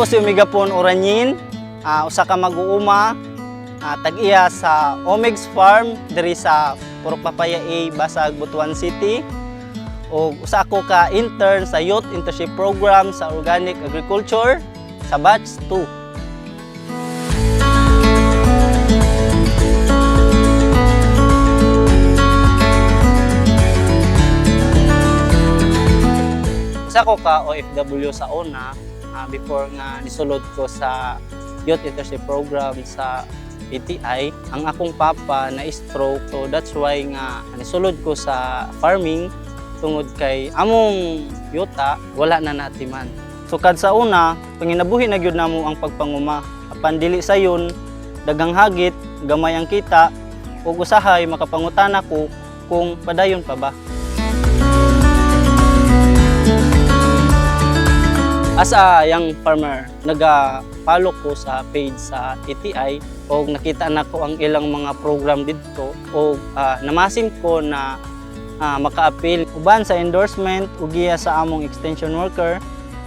Ako si Umigapon Oranyin, usa ka mag-uuma, tag-iya sa Omegs Farm diri sa Purok Papaya A, Basag, Butuan City. O usa ako ka intern sa Youth Internship Program sa Organic Agriculture sa Batch 2. Isa ko ka OFW sa una before nga nisulod ko sa Youth Internship Program sa PTI. Ang akong papa na stroke, so that's why nga nisulod ko sa farming tungod kay among yuta wala na natiman. So kad sa una, panginabuhi na gyud namo ang pagpanguma. Apan dili sayon dagang hagit, gamay ang kita ug usahay makapangutana ko kung padayon pa ba. As a young farmer, nag-follow ko sa page sa PTI o nakita na ko ang ilang mga program dito o namasin ko na maka-appeal. Uban sa endorsement o giya sa among extension worker,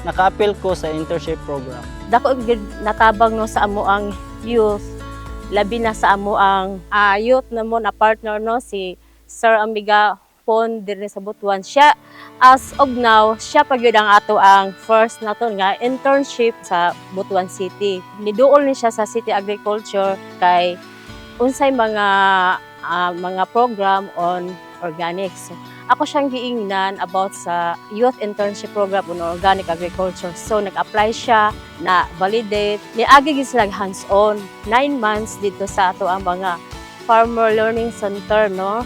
naka-appeal ko sa internship program. Dako natabang no sa amo ang youth, labi na sa amo ang youth na mo na partner no si Sir Amiga Pon diri sa Butuan. Siya as of now, siya pagyud ang ato ang first nato nga internship sa Butuan City. Niduol ni siya sa City Agriculture kay unsay mga program on organics. So, ako siyang giingnan about sa youth internship program on organic agriculture. So nag-apply siya na validate. Niagi gid sila hands-on 9 months dito sa ato ang mga farmer learning center no.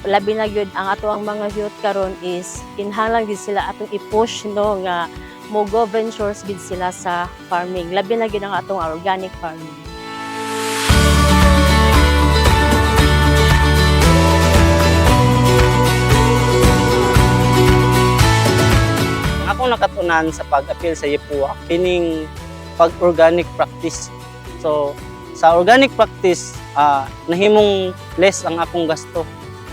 Labi na gyud ang ato ang mga youth karon is kinahanglan gid sila atong i-push no nga mo go ventures gid sila sa farming. Labi na gyud ang atong organic farming. Ang akong nakatunan sa pag-appeal sa YEPUA kining pag-organic practice. So sa organic practice, nahimong less ang akong gasto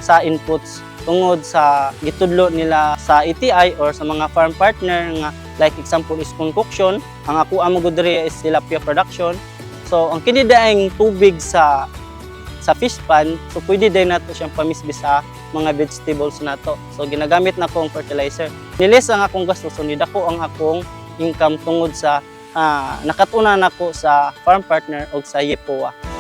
sa inputs tungod sa gitudlo nila sa ETI or sa mga farm partner nga like example is concoction. Ang ako amo gud diri is tilapia production. So ang kini daing tubig sa fish pan, so pwede din nato siyang pamisbis sa mga vegetables nato. So ginagamit na ko ang fertilizer. Nilis ang akong gasto, so nidako ang akong income tungod sa nakatunan nako sa farm partner o sa YEPUA.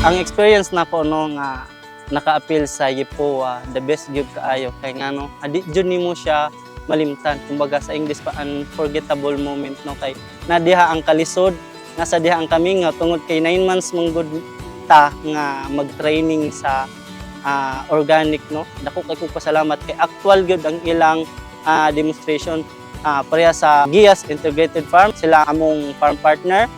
Ang experience na ko no nga naka-appeal sa YEPUA, the best gyud kaayo kay ngano adi jud nimo siya malimtan. Kumbaga sa English pa unforgettable moment no kay nadiha ang kalisod, nasa diha ang kami nga tungod kay 9 months manggod ta nga mag-training sa organic no. Dako kay ko pasalamat kay actual gyud ang ilang demonstration pareha sa Gias Integrated Farm, sila among farm partner.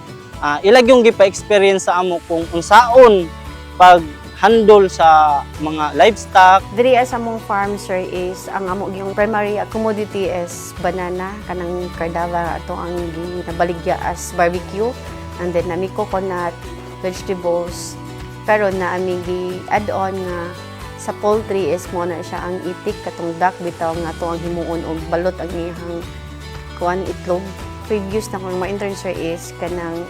Ilag yung gipa-experience sa amo kung unsaon pag-handle sa mga livestock. Diri sa among farm sir is ang amo yung primary commodity is banana kanang cardava ato ang ginabaligya as barbecue, and then nami coconut, vegetables, pero na ami gi-add on nga sa poultry is mo na siya ang itik katong duck bitaw nga ato ang himuon og balot ang iyang kuan itlog. Previous na kung ma-intern sir is kanang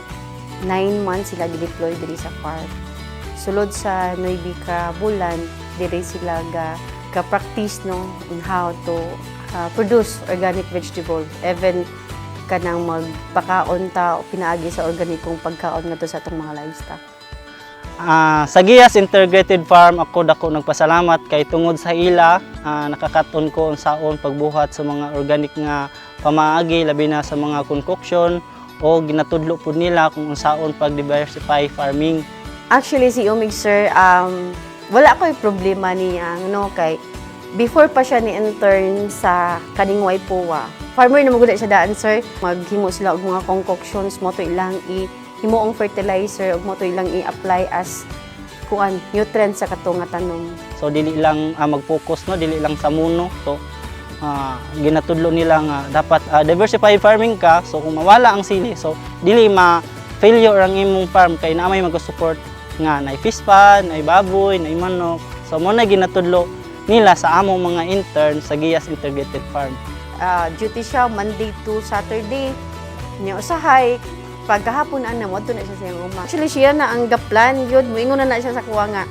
9 months sila gi-deploy diri sa farm. Sulod sa 9 ka bulan, diri sila ga-practice no on how to produce organic vegetable. Even kanang magpakaon ta o pinaagi sa organikong pagkaon ngadto sa atong mga livestock. Sa Gias Integrated Farm ako dako nagpasalamat kay tungod sa ila nakakaton ko unsaon pagbuhat sa mga organic nga pamaagi labi na sa mga concoction o ginatudlo po nila kung unsaon pag-diversify farming. Actually si Umig sir, wala ko'y problema niya no kay before pa siya ni intern sa kaning YEPUA. Farmer na magud siya daan sir, maghimo sila og mga concoctions mo to ilang himuong fertilizer ug mo to ilang i-apply as kuan nutrients sa katong nga tanom. So dili lang mag-focus no, dili lang sa muno. So ginatudlo nila nga dapat diversify farming ka, so kung mawala ang sili, so dili ma-failure ang imong farm kay na may mag-support nga na fish pan, na baboy, na manok. So mo na ginatudlo nila sa among mga intern sa Gias Integrated Farm. Duty siya Monday to Saturday. Niya usahay pagkahapon ana mo na siya sa iyang uma. Actually siya na ang gaplan yun, moingon na siya sa kuwa nga.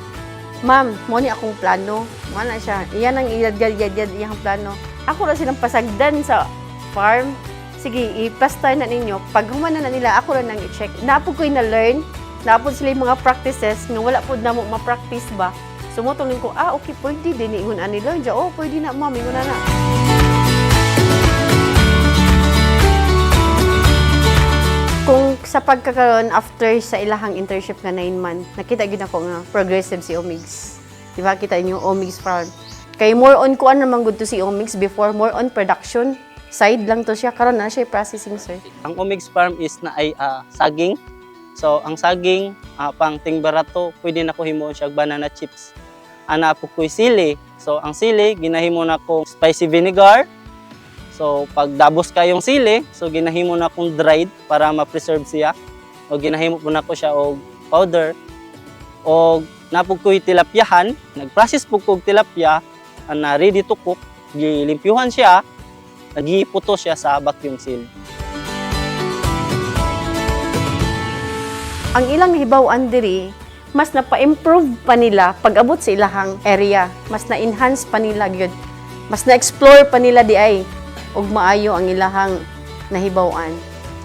Ma'am, mo ni akong plano. Mo na siya. Iyan ang iyad iyang plano. Ako ra silang pasagdan sa farm. Sige, i-plaster na ninyo. Pag humana na nila, ako ra nang i-check. Naapod ko'y na-learn. Naapod sila yung mga practices nga wala po na mo ma-practice ba. Sumutulong ko, okay, pwede din. Ingon ani learn. Pwede na, ma'am. Ingon na. Kung sa pagkakaroon after sa ilahang internship nga 9 months, nakita gyud ako nga progressive si Omigs. Di ba kita inyo Omigs Farm. Kay more on kuan naman gud to si Omigs before, more on production. Side lang to siya karon na siya processing, sir. Ang Omigs Farm is na ay saging. So ang saging pang tingbarato, pwede na ko himuon siya banana chips. Ana po ko'y sili. So ang sili ginahimo na ko spicy vinegar. So, pag dabos kayong sili, so ginahimo na akong dried para ma-preserve siya. O ginahimo po na ko siya og powder. O napog ko'y tilapyahan, nag-process po kong tilapya na ready to cook. Gilimpyuhan siya, nagiputo siya sa vacuum seal. Ang ilang hibaw-an diri, mas napa-improve pa nila pag abot sa ilahang area. Mas na-enhance pa nila gyud. Mas na-explore pa nila di ay ug maayo ang ilahang nahibaw-an.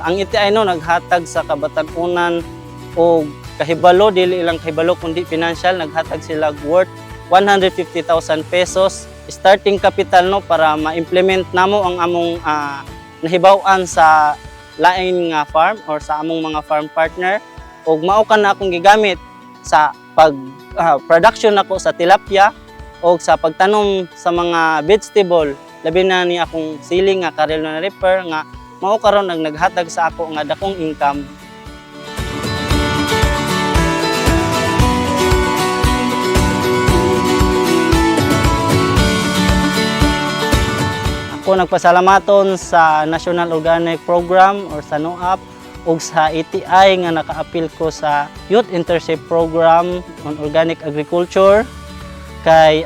Ang ITI naghatag sa kabatan-unan og kahibalo, dili ilang kahibalo kundi financial, naghatag sila worth 150,000 pesos starting capital para ma-implement namo ang among nahibaw-an sa laing nga farm or sa among mga farm partner, ug mao na akong gigamit sa pag production nako sa tilapia o sa pagtanom sa mga vegetable. Labi na ni akong siling nga Carolina Reaper nga mao karon naghatag sa ako nga dakong income. Ako nagpasalamaton sa National Organic Program or sa NOAP ug sa ITI nga naka-appeal ko sa Youth Internship Program on Organic Agriculture. Kay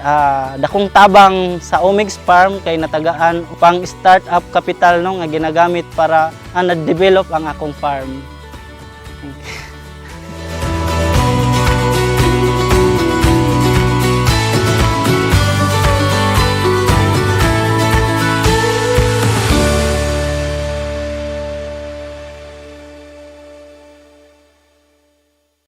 dakong tabang sa Omigs Farm kay natagaan upang start-up capital nga ginagamit para na-develop ang akong farm. Thank you.